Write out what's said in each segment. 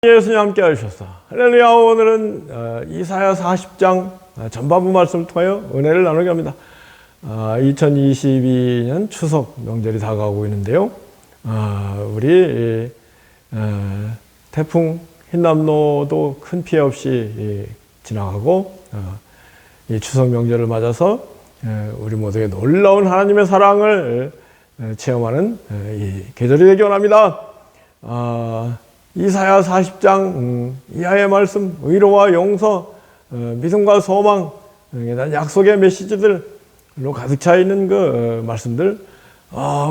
예수님 함께 하셨어. 할렐루야. 오늘은 이사야 40장 전반부 말씀을 통하여 은혜를 나누게 합니다. 2022년 추석 명절이 다가오고 있는데요. 우리 태풍 흰남노도 큰 피해 없이 지나가고 이 추석 명절을 맞아서 우리 모두에게 놀라운 하나님의 사랑을 체험하는 이 계절이 되기 원합니다. 이사야 40장 이하의 말씀, 위로와 용서, 믿음과 소망, 약속의 메시지들로 가득 차 있는 그 말씀들,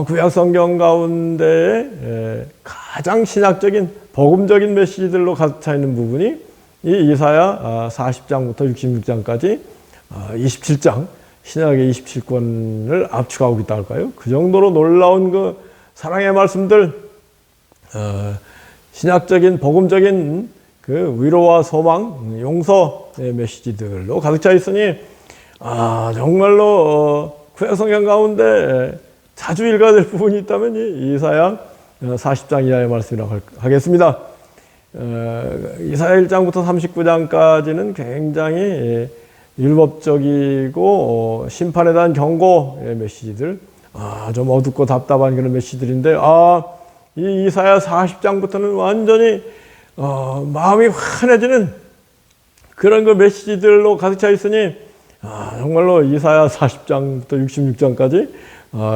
구약 성경 가운데 가장 신학적인 복음적인 메시지들로 가득 차 있는 부분이 이 이사야 40장부터 66장까지 27장, 신약의 27권을 압축하고 있다 할까요? 그 정도로 놀라운 그 사랑의 말씀들, 신학적인 복음적인 그 위로와 소망, 용서의 메시지들로 가득 차 있으니 정말로 구약 성경 가운데 자주 읽어야 될 부분이 있다면 이 이사야 40장 이하의 말씀이라고 하겠습니다. 이사야 1장부터 39장까지는 굉장히 율법적이고 심판에 대한 경고의 메시지들, 좀 어둡고 답답한 그런 메시지들인데 이 이사야 40장부터는 완전히 마음이 환해지는 그런 그 메시지들로 가득 차 있으니 정말로 이사야 40장부터 66장까지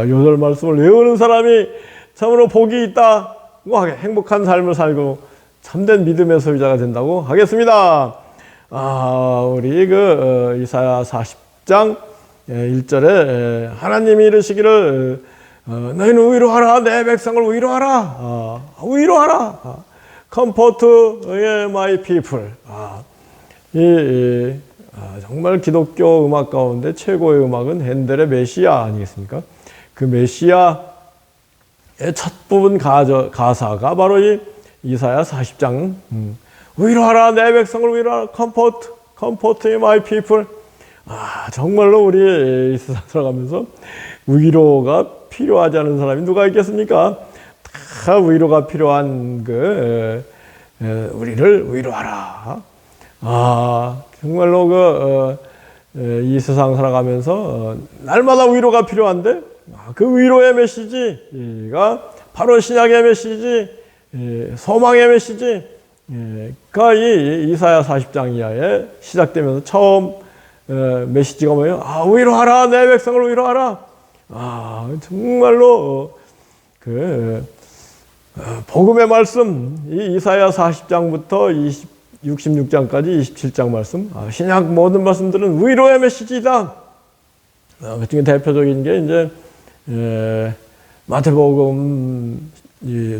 요절 말씀을 외우는 사람이 참으로 복이 있다고 하게 행복한 삶을 살고 참된 믿음의 소유자가 된다고 하겠습니다. 우리 그 이사야 40장 1절에 하나님이 이르시기를 너희는 위로하라. 내 백성을 위로하라. 위로하라. Comfort my people. 정말 기독교 음악 가운데 최고의 음악은 핸델의 메시아 아니겠습니까? 그 메시아의 첫 부분 가사가 바로 이 이사야 40장. 위로하라. 내 백성을 위로하라. Comfort my people. 정말로 우리 이 세상 살아가면서 위로가 필요하지 않은 사람이 누가 있겠습니까? 다 위로가 필요한 우리를 위로하라. 정말로 이 세상 살아가면서 날마다 위로가 필요한데 그 위로의 메시지가 바로 신약의 메시지, 소망의 메시지가 이 이사야 40장 이하에 시작되면서 처음 메시지가 뭐예요? 위로하라. 내 백성을 위로하라. 정말로 복음의 말씀, 이 이사야 40장부터 66장까지 27장 말씀, 신약 모든 말씀들은 위로의 메시지다. 그 중에 대표적인 게 이제 마태복음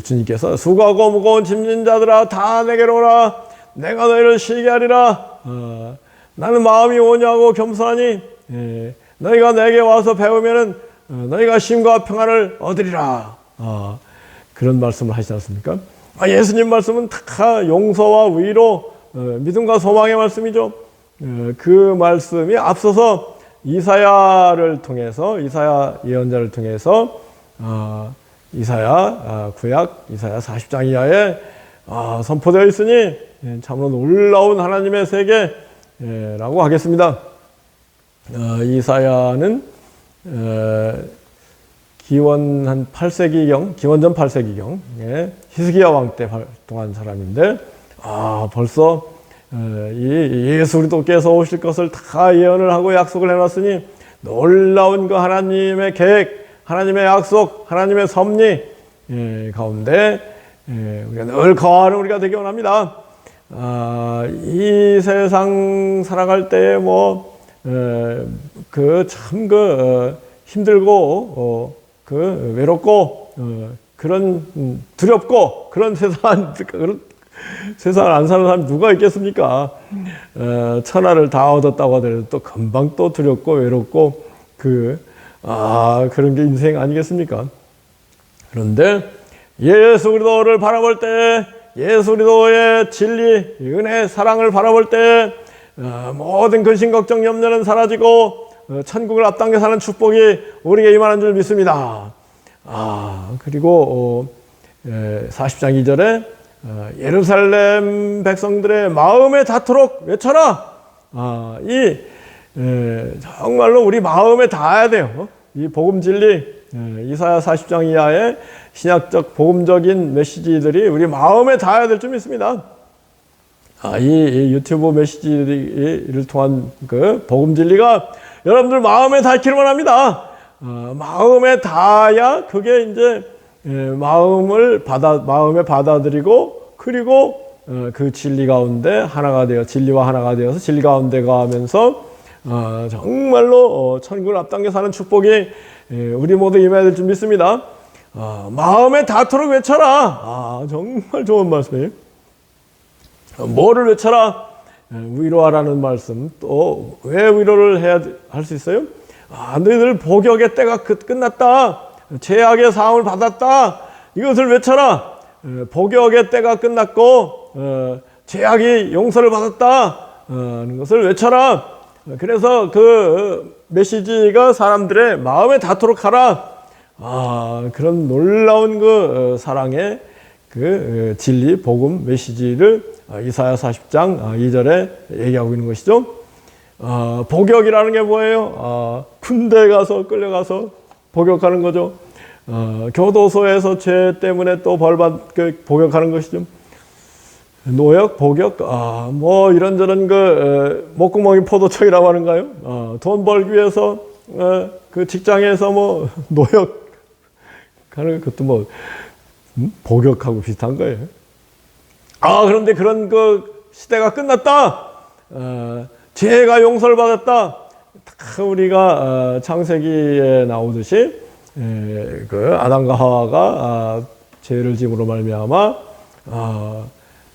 주님께서 수고하고 무거운 짐진 자들아 다 내게로 오라. 내가 너희를 쉬게 하리라. 나는 마음이 온유하고 겸손하니 너희가 내게 와서 배우면은 너희가 쉼과 평안을 얻으리라. 그런 말씀을 하시지 않습니까? 예수님 말씀은 다 용서와 위로, 믿음과 소망의 말씀이죠. 그 말씀이 앞서서 이사야를 통해서, 이사야 예언자를 통해서 이사야 구약, 이사야 40장 이하에 선포되어 있으니 참으로 놀라운 하나님의 세계라고 하겠습니다. 이사야는 기원 한 8세기경, 기원전 8세기경 히스기야 왕 때 활동한 사람인데 벌써 이 예수 그리스도께서 오실 것을 다 예언을 하고 약속을 해놨으니 놀라운 그 하나님의 계획, 하나님의 약속, 하나님의 섭리 가운데 우리가 늘 거하는 우리가 되기 원합니다. 이 세상 살아갈 때에 힘들고 외롭고 그런 두렵고 그런 세상을 안 사는 사람이 누가 있겠습니까? 천하를 다 얻었다고 하더라도 또 금방 또 두렵고 외롭고 그런 게 인생 아니겠습니까? 그런데 예수 그리스도를 바라볼 때, 예수 그리스도의 진리, 은혜, 사랑을 바라볼 때 모든 근심, 걱정, 염려는 사라지고 천국을 앞당겨 사는 축복이 우리에게 임하는 줄 믿습니다. 그리고 40장 2절에 예루살렘 백성들의 마음에 닿도록 외쳐라. 정말로 우리 마음에 닿아야 돼요. 이 복음 진리, 이사야 40장 이하의 신약적 복음적인 메시지들이 우리 마음에 닿아야 될 줄 믿습니다. 이 유튜브 메시지를 통한 그 복음 진리가 여러분들 마음에 닿기를 합니다. 마음에 닿아야 그게 이제 마음에 받아들이고, 그리고 그 진리 가운데 하나가 되어, 진리와 하나가 되어서 진리 가운데 가면서 정말로 천국을 앞당겨 사는 축복이 우리 모두 임해야 될 줄 믿습니다. 마음에 닿도록 외쳐라. 정말 좋은 말씀이에요. 뭐를 외쳐라? 위로하라는 말씀. 또 왜 위로를 해야 할 수 있어요? 너희들 복역의 때가 끝났다. 죄악의 사함을 받았다. 이것을 외쳐라. 복역의 때가 끝났고 죄악이 용서를 받았다. 하는 것을 외쳐라. 그래서 그 메시지가 사람들의 마음에 닿도록 하라. 그런 놀라운 그 사랑의 그 진리, 복음, 메시지를 이사야 40장 2절에 얘기하고 있는 것이죠. 복역이라는 게 뭐예요? 군대 가서 끌려가서 복역하는 거죠. 교도소에서 죄 때문에 또 복역하는 것이죠. 노역, 복역, 뭐 이런저런 그 목구멍이 포도청이라고 하는가요? 돈 벌기 위해서 그 직장에서 뭐 노역 하는 것도 뭐 복역하고 비슷한 거예요. 그런데 그런 그 시대가 끝났다. 죄가 용서를 받았다. 우리가 창세기에 나오듯이 그 아담과 하와가 죄를 지음으로 말미암아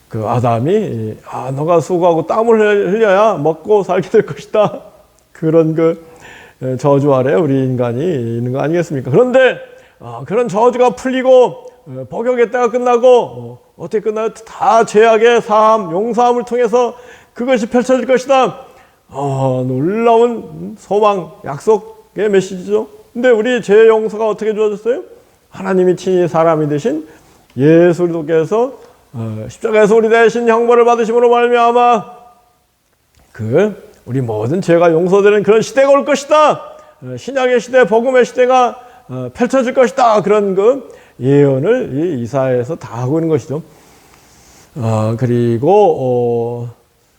그 아담이 너가 수고하고 땀을 흘려야 먹고 살게 될 것이다. 그런 그 저주 아래 우리 인간이 있는 거 아니겠습니까? 그런데 그런 저주가 풀리고 복역의 때가 끝나고 어떻게 끝나요? 다 죄악의 사함, 용서함을 통해서 그것이 펼쳐질 것이다. 놀라운 소망, 약속의 메시지죠. 근데 우리 죄 용서가 어떻게 주어졌어요? 하나님이 친히 사람이 되신 예수 그리스도께서 십자가에서 우리 대신 형벌을 받으심으로 말미암아 우리 모든 죄가 용서되는 그런 시대가 올 것이다. 신약의 시대, 복음의 시대가 펼쳐질 것이다. 그런 그 예언을 이 이사야에서 다 하고 있는 것이죠. 그리고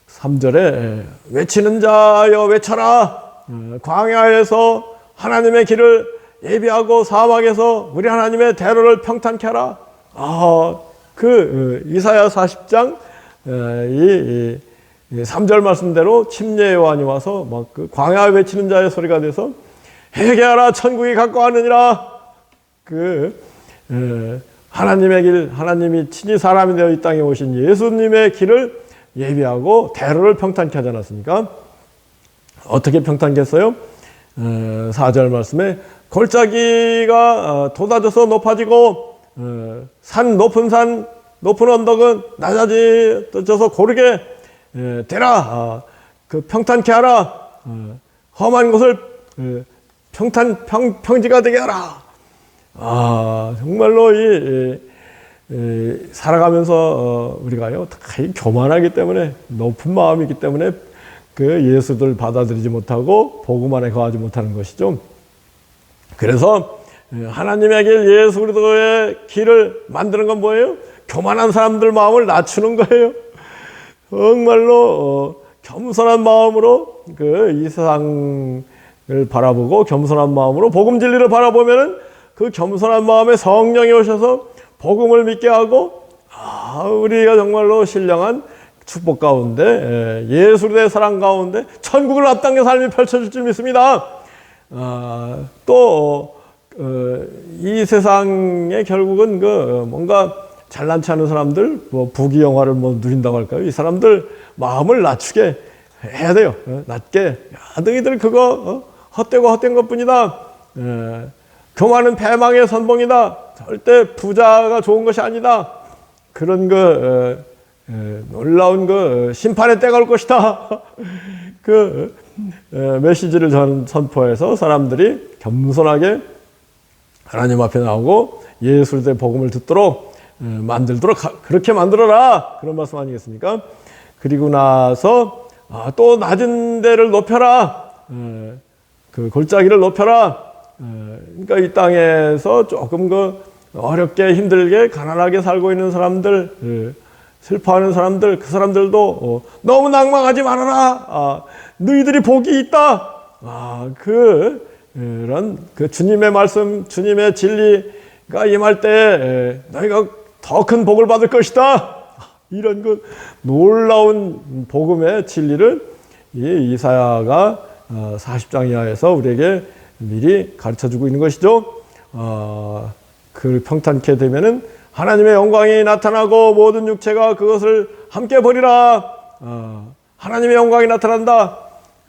3절에 외치는 자여 외쳐라. 광야에서 하나님의 길을 예비하고 사막에서 우리 하나님의 대로를 평탄케 하라. 이사야 40장 이 3절 말씀대로 침례 요한이 와서 막 그 광야 외치는 자의 소리가 돼서 회개하라 천국이 가까웠느니라. 하나님의 길, 하나님이 친히 사람이 되어 이 땅에 오신 예수님의 길을 예비하고 대로를 평탄케 하지 않았습니까? 어떻게 평탄케 했어요? 4절 말씀에 골짜기가 돋아져서 높아지고 높은 언덕은 낮아져서 고르게 되라. 평탄케 하라. 험한 곳을 평지가 되게 하라. 정말로 살아가면서 우리가요, 교만하기 때문에, 높은 마음이기 때문에 그 예수를 받아들이지 못하고 복음 안에 거하지 못하는 것이죠. 그래서 하나님의 길, 예수 그리스도의 길을 만드는 건 뭐예요? 교만한 사람들 마음을 낮추는 거예요. 정말로 겸손한 마음으로 이 세상을 바라보고 겸손한 마음으로 복음 진리를 바라보면은 그 겸손한 마음에 성령이 오셔서 복음을 믿게 하고 우리가 정말로 신령한 축복 가운데 예수의 사랑 가운데 천국을 앞당겨 삶이 펼쳐질 줄 믿습니다. 또 이 세상에 결국은 뭔가 잘난치 않은 사람들, 부귀영화를 누린다고 할까요? 이 사람들 마음을 낮추게 해야 돼요. 낮게. 너희들 그거 헛되고 헛된 것뿐이다. 교만은 패망의 선봉이다. 절대 부자가 좋은 것이 아니다. 그런 놀라운 심판의 때가 올 것이다. 메시지를 선포해서 사람들이 겸손하게 하나님 앞에 나오고 예수의 복음을 듣도록 만들도록 그렇게 만들어라, 그런 말씀 아니겠습니까? 그리고 나서 또 낮은 데를 높여라, 그 골짜기를 높여라. 그러니까 이 땅에서 조금 어렵게 힘들게 가난하게 살고 있는 사람들, 슬퍼하는 사람들, 그 사람들도 너무 낭망하지 말아라. 너희들이 복이 있다. 그런 주님의 말씀, 주님의 진리가 임할 때 너희가 더 큰 복을 받을 것이다. 이런 놀라운 복음의 진리를 이 이사야가 40장 이하에서 우리에게 미리 가르쳐주고 있는 것이죠. 그 평탄케 되면은 하나님의 영광이 나타나고 모든 육체가 그것을 함께 보리라. 하나님의 영광이 나타난다.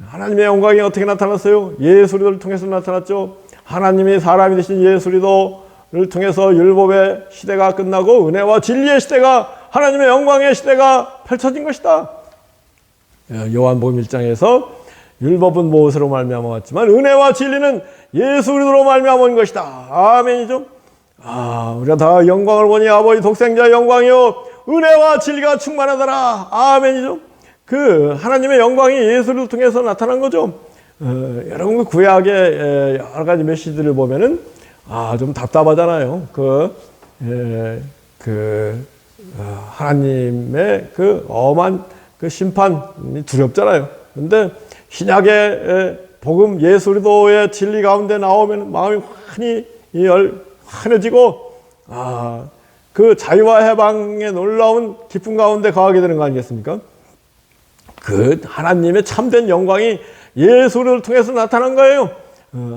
하나님의 영광이 어떻게 나타났어요? 예수리도를 통해서 나타났죠. 하나님이 사람이 되신 예수리도를 통해서 율법의 시대가 끝나고 은혜와 진리의 시대가, 하나님의 영광의 시대가 펼쳐진 것이다. 요한복음 1장에서 율법은 무엇으로 말미암아 왔지만 은혜와 진리는 예수 그리스도로 말미암아 온 것이다. 아멘이죠. 우리가 다 영광을 보니 아버지 독생자의 영광이요 은혜와 진리가 충만하더라. 아멘이죠. 그 하나님의 영광이 예수를 통해서 나타난 거죠. 여러분 구약의 여러 가지 메시지들을 보면은 좀 답답하잖아요. 하나님의 엄한 심판이 두렵잖아요. 그런데 신약의 복음 예수 그리스도의 진리 가운데 나오면 마음이 환해지고 그 자유와 해방의 놀라운 기쁨 가운데 거하게 되는 거 아니겠습니까? 그 하나님의 참된 영광이 예수를 통해서 나타난 거예요.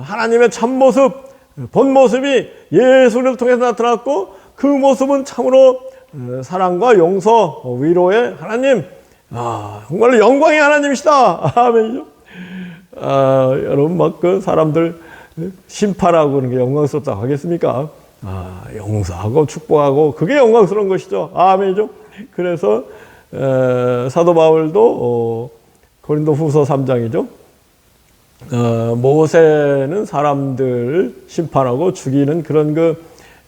하나님의 참모습, 본 모습이 예수를 통해서 나타났고, 그 모습은 참으로 사랑과 용서, 위로의 하나님, 정말로 영광의 하나님이시다. 아멘이죠. 여러분 사람들 심판하고 그런 게 영광스럽다고 하겠습니까? 용서하고 축복하고 그게 영광스러운 것이죠. 아멘이죠. 그래서 사도 바울도 고린도 후서 3장이죠. 모세는 사람들 심판하고 죽이는 그런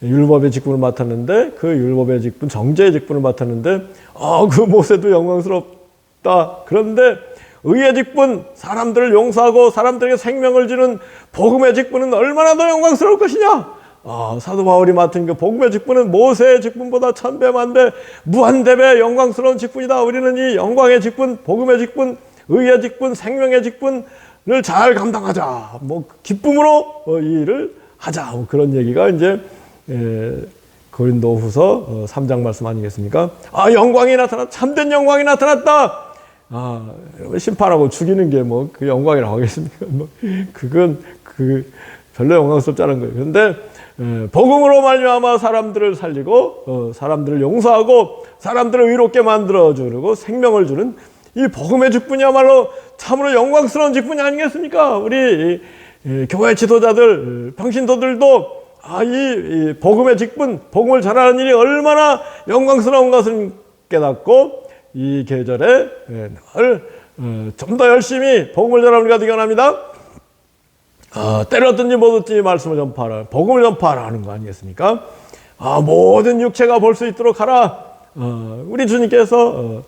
율법의 직분을 맡았는데, 그 율법의 직분, 정죄의 직분을 맡았는데, 그 모세도 영광스럽다. 그런데 의의 직분, 사람들을 용서하고 사람들에게 생명을 주는 복음의 직분은 얼마나 더 영광스러울 것이냐? 사도 바울이 맡은 그 복음의 직분은 모세의 직분보다 천배 만배 무한대배 영광스러운 직분이다. 우리는 이 영광의 직분, 복음의 직분, 의의 직분, 생명의 직분을 잘 감당하자. 기쁨으로 이 일을 하자. 그런 얘기가 이제 고린도후서 3장 말씀 아니겠습니까? 영광이 나타났다. 참된 영광이 나타났다. 심판하고 죽이는 게 그 영광이라고 하겠습니까? 그건 별로 영광스럽지 않은 거예요. 그런데 복음으로 말미암아 사람들을 살리고 사람들을 용서하고 사람들을 의롭게 만들어 주고 생명을 주는 이 복음의 직분이야말로 참으로 영광스러운 직분이 아니겠습니까? 우리 교회 지도자들, 평신도들도 이 복음의 직분, 복음을 전하는 일이 얼마나 영광스러운 것을 깨닫고 이 계절에 좀 더 열심히 복음을 전하는 우리가 되기 원합니다. 때렸든지 못 얻든지 말씀을 전파하라, 복음을 전파하라 하는 거 아니겠습니까? 모든 육체가 볼 수 있도록 하라. 우리 주님께서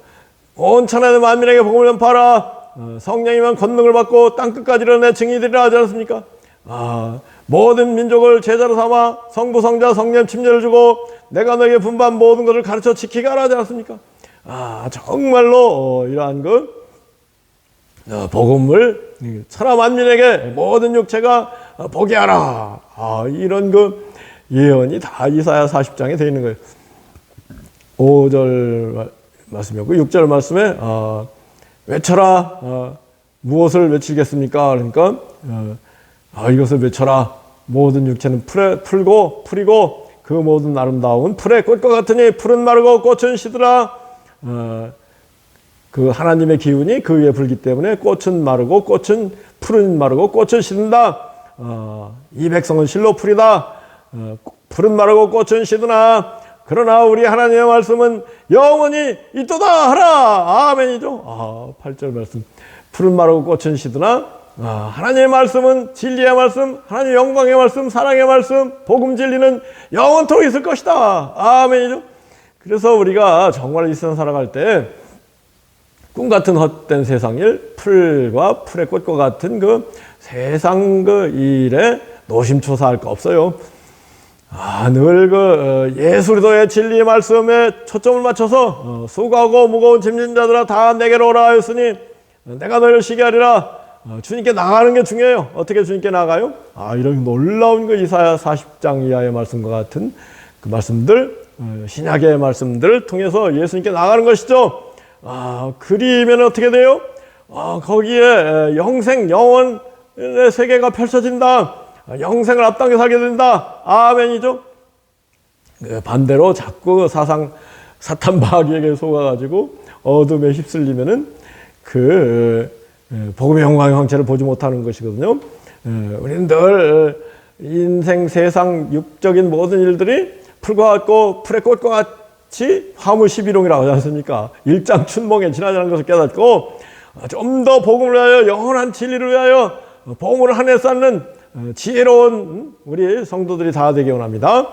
온 천하의 만민에게 복음을 전파하라. 성령이면 권능을 받고 땅끝까지 이르러 증인이 되리라 하지 않았습니까? 모든 민족을 제자로 삼아 성부, 성자, 성령 침례를 주고 내가 너에게 분반 모든 것을 가르쳐 지키게 하라 하지 않았습니까? 정말로 이러한 복음을 천하 만민에게 모든 육체가 보게 하라. 이런 예언이 다 이사야 40장에 되어 있는 거예요. 5절 말씀이었고 6절 말씀에 외쳐라. 무엇을 외치겠습니까? 그러니까 이것을 외쳐라. 모든 육체는 풀고 풀이고 그 모든 아름다운 풀의 꽃과 같으니 풀은 마르고 꽃은 시들아. 그 하나님의 기운이 그 위에 불기 때문에 꽃은 마르고 풀은 마르고 꽃은 시든다. 이 백성은 실로 풀이다. 풀은 마르고 꽃은 시드나 그러나 우리 하나님의 말씀은 영원히 있도다 하라. 아멘이죠. 8절 말씀. 풀은 마르고 꽃은 시드나 하나님의 말씀은 진리의 말씀, 하나님의 영광의 말씀, 사랑의 말씀, 복음 진리는 영원토록 있을 것이다. 아멘이죠. 그래서 우리가 정말 이 세상 살아갈 때 꿈같은 헛된 세상일, 풀과 풀의 꽃과 같은 그 세상 그 일에 노심초사할 거 없어요. 늘 그 예수리도의 진리의 말씀에 초점을 맞춰서 수고하고 무거운 짐진 자들아 다 내게로 오라 하였으니 내가 너희를 쉬게 하리라. 주님께 나가는 게 중요해요. 어떻게 주님께 나가요? 이런 놀라운 그 이사야 40장 이하의 말씀과 같은 그 말씀들, 신약의 말씀들을 통해서 예수님께 나가는 것이죠. 그리면 어떻게 돼요? 거기에 영생, 영원의 세계가 펼쳐진다. 영생을 앞당겨 살게 된다. 아멘이죠. 반대로 자꾸 사탄 마귀에게 속아가지고 어둠에 휩쓸리면은 복음의 영광의 황체를 보지 못하는 것이거든요. 우리는 늘 인생, 세상, 육적인 모든 일들이 풀과 같고 풀의 꽃과 같이 화무시비롱이라고 하지 않습니까? 일장춘몽에 지나자는 것을 깨닫고 좀 더 복음을 위하여 영원한 진리를 위하여 복음을 한 해 쌓는 지혜로운 우리 성도들이 다 되기 원합니다.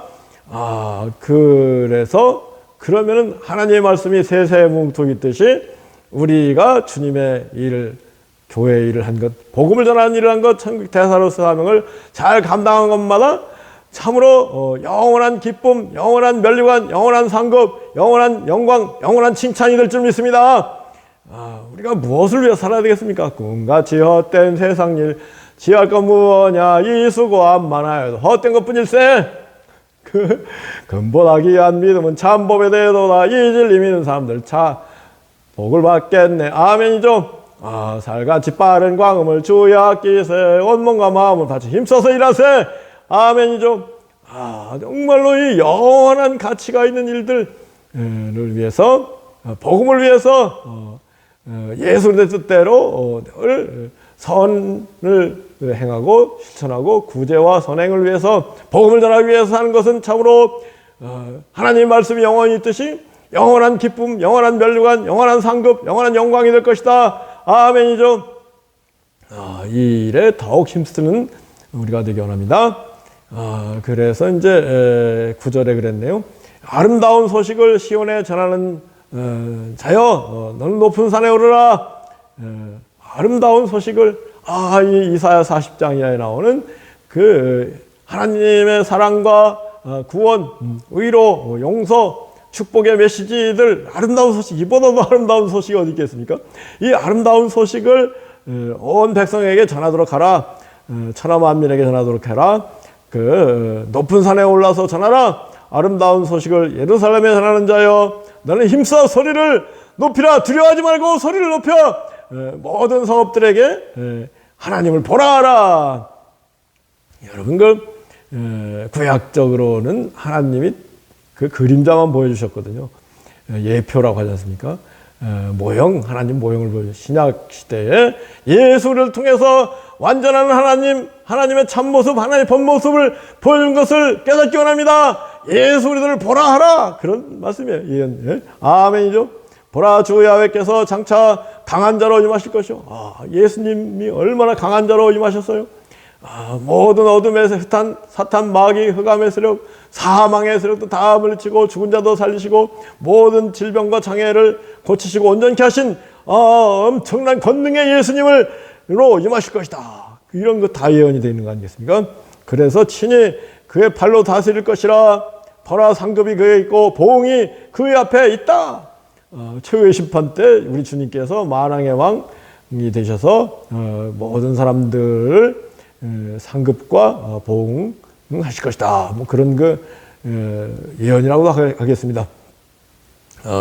그러면은 하나님의 말씀이 세세뭉토 있듯이 우리가 주님의 일을, 교회의 일을 한 것, 복음을 전하는 일을 한 것, 천국 대사로서 사명을 잘 감당한 것마다 참으로 영원한 기쁨, 영원한 면류관, 영원한 상급, 영원한 영광, 영원한 칭찬이 될 줄 믿습니다. 우리가 무엇을 위해 살아야 되겠습니까? 꿈같이 헛된 세상 일, 지할 것 무엇냐, 이 수고함 많아요. 헛된 것뿐일세. 근본하기 위한 믿음은 참 법에 대해도다. 이 진리 믿는 사람들 복을 받겠네. 아멘이죠. 살같이 빠른 광음을 주의 아끼세. 온몸과 마음을 바쳐 힘써서 일하세. 아멘이죠. 정말로 이 영원한 가치가 있는 일들을 위해서, 복음을 위해서 예수의 뜻대로 선을 행하고 실천하고 구제와 선행을 위해서, 복음을 전하기 위해서 사는 것은 참으로 하나님의 말씀이 영원히 있듯이 영원한 기쁨, 영원한 면류관, 영원한 상급, 영원한 영광이 될 것이다. 아멘이죠. 이 일에 더욱 힘쓰는 우리가 되기 원합니다. 그래서 이제 9절에 그랬네요. 아름다운 소식을 시온에 전하는 자여, 너는 높은 산에 오르라. 아름다운 소식을, 이 이사야 40장 이하에 나오는 하나님의 사랑과 구원, 의로, 용서, 축복의 메시지들, 아름다운 소식, 이보다도 아름다운 소식이 어디 있겠습니까? 이 아름다운 소식을 온 백성에게 전하도록 하라. 천하 만민에게 전하도록 해라. 높은 산에 올라서 전하라. 아름다운 소식을 예루살렘에 전하는 자여, 너는 힘써 소리를 높이라. 두려워하지 말고 소리를 높여 모든 성읍들에게 하나님을 보라 하라. 여러분, 구약적으로는 하나님이 그림자만 보여주셨거든요. 예표라고 하지 않습니까? 하나님 모형을 보여주신 신약 시대에 예수를 통해서 완전한 하나님의 참모습, 하나님의 본모습을 보여준 것을 깨닫기 원합니다. 예수 우리들을 보라 하라. 그런 말씀이에요. 아멘이죠. 보라, 주 야훼께서 장차 강한 자로 임하실 것이요. 예수님이 얼마나 강한 자로 임하셨어요. 모든 어둠의 사탄, 마귀, 흑암의 세력, 사망의 세력도 다 물리치고 죽은 자도 살리시고 모든 질병과 장애를 고치시고 온전케 하신 엄청난 권능의 예수님으로 임하실 것이다. 이런 거 다 예언이 되어 있는 거 아니겠습니까? 그래서 친히 그의 팔로 다스릴 것이라. 보라, 상급이 그에 있고 보응이 그의 앞에 있다. 최후의 심판 때 우리 주님께서 만왕의 왕이 되셔서 모든 사람들을 상급과 보응하실 것이다. 그런 예언이라고 하겠습니다.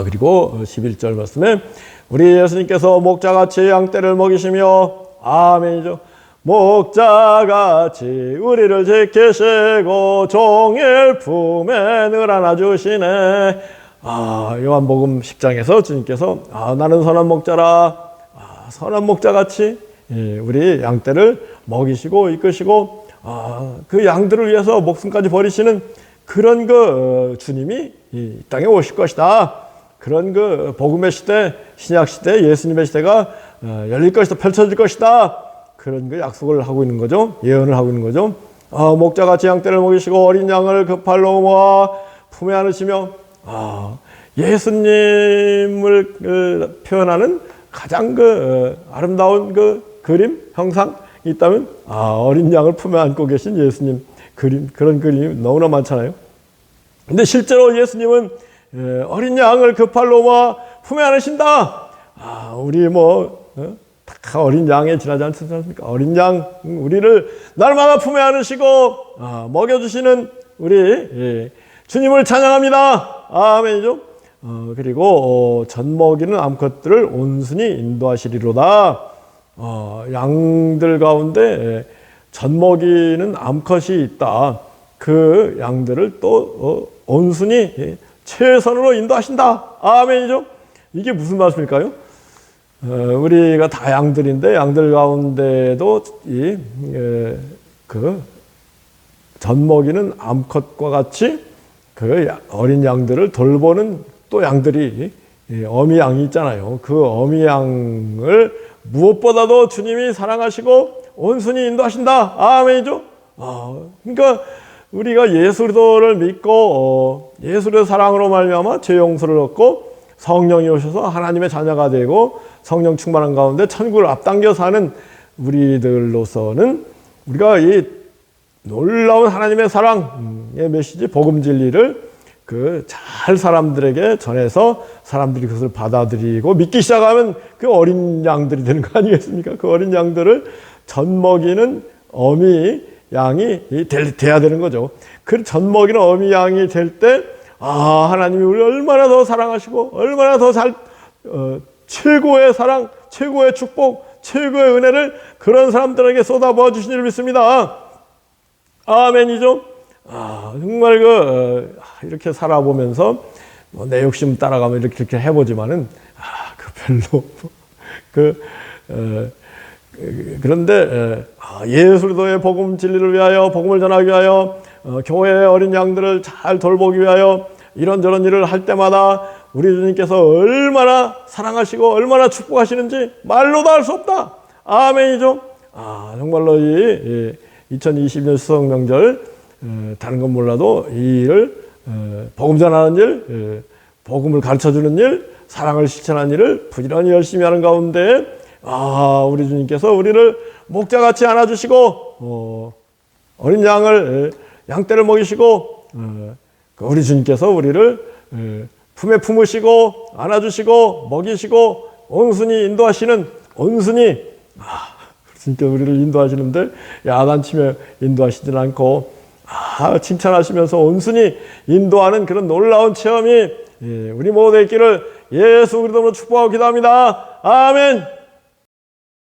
그리고 11절 말씀에 우리 예수님께서 목자같이 양떼를 먹이시며, 아멘이죠. 목자같이 우리를 지키시고 종일 품에 늘 안아주시네. 요한복음 10장에서 주님께서 나는 선한 목자라. 선한 목자같이 우리 양떼를 먹이시고 이끄시고 그 양들을 위해서 목숨까지 버리시는 그런 주님이 이 땅에 오실 것이다. 그런 복음의 시대, 신약 시대, 예수님의 시대가 열릴 것이다, 펼쳐질 것이다. 그런 그 약속을 하고 있는 거죠. 예언을 하고 있는 거죠. 목자같이 양떼를 먹이시고 어린 양을 그 팔로 모아 품에 안으시며, 예수님을 표현하는 가장 아름다운 그림, 형상이 있다면, 어린 양을 품에 안고 계신 예수님 그림, 그런 그림이 너무나 많잖아요. 근데 실제로 예수님은 어린 양을 그 팔로 모아 품에 안으신다. 우리 다 어린 양에 지나지 않습니까? 어린 양, 우리를 날마다 품에 안으시고 먹여주시는 우리 주님을 찬양합니다. 아멘이죠. 그리고 젖먹이는 암컷들을 온순히 인도하시리로다. 양들 가운데 젖먹이는 암컷이 있다. 그 양들을 또 온순히 최선으로 인도하신다. 아멘이죠. 이게 무슨 말씀일까요? 우리가 다 양들인데 양들 가운데도 젖먹이는 암컷과 같이 그 어린 양들을 돌보는 또 양들이 어미 양이 있잖아요. 그 어미 양을 무엇보다도 주님이 사랑하시고 온순히 인도하신다. 아멘이죠. 그러니까 우리가 예수 그리스도를 믿고 예수 그리스도의 사랑으로 말미암아 죄 용서를 얻고 성령이 오셔서 하나님의 자녀가 되고 성령 충만한 가운데 천국을 앞당겨 사는 우리들로서는 우리가 이 놀라운 하나님의 사랑의 메시지, 복음 진리를 잘 사람들에게 전해서 사람들이 그것을 받아들이고 믿기 시작하면 그 어린 양들이 되는 거 아니겠습니까? 그 어린 양들을 젖먹이는 어미 양이 돼야 되는 거죠. 그 젖먹이는 어미 양이 될 때, 하나님이 우리를 얼마나 더 사랑하시고 얼마나 더 최고의 사랑, 최고의 축복, 최고의 은혜를 그런 사람들에게 쏟아부어 주신 줄 믿습니다. 아멘이죠. 정말 이렇게 살아보면서 내 욕심 따라가면 이렇게 해보지만은 별로 그런데 예수 그리스도의 복음 진리를 위하여, 복음을 전하기 위하여, 교회의 어린 양들을 잘 돌보기 위하여 이런저런 일을 할 때마다 우리 주님께서 얼마나 사랑하시고 얼마나 축복하시는지 말로도 할 수 없다. 아멘이죠. 정말로 이 2020년 수석 명절, 다른 건 몰라도 이 일을 복음 전하는 일, 복음을 가르쳐주는 일, 사랑을 실천하는 일을 부지런히 열심히 하는 가운데 우리 주님께서 우리를 목자같이 안아주시고 어린 양을 양떼를 먹이시고 우리 주님께서 우리를 품에 품으시고 안아주시고 먹이시고 온순히 인도하시는, 온순히 진짜 우리를 인도하시는데 야단치며 인도하시진 않고 칭찬하시면서 온순히 인도하는 그런 놀라운 체험이 우리 모두의 길을 예수 그리스도로 축복하고 기도합니다. 아멘.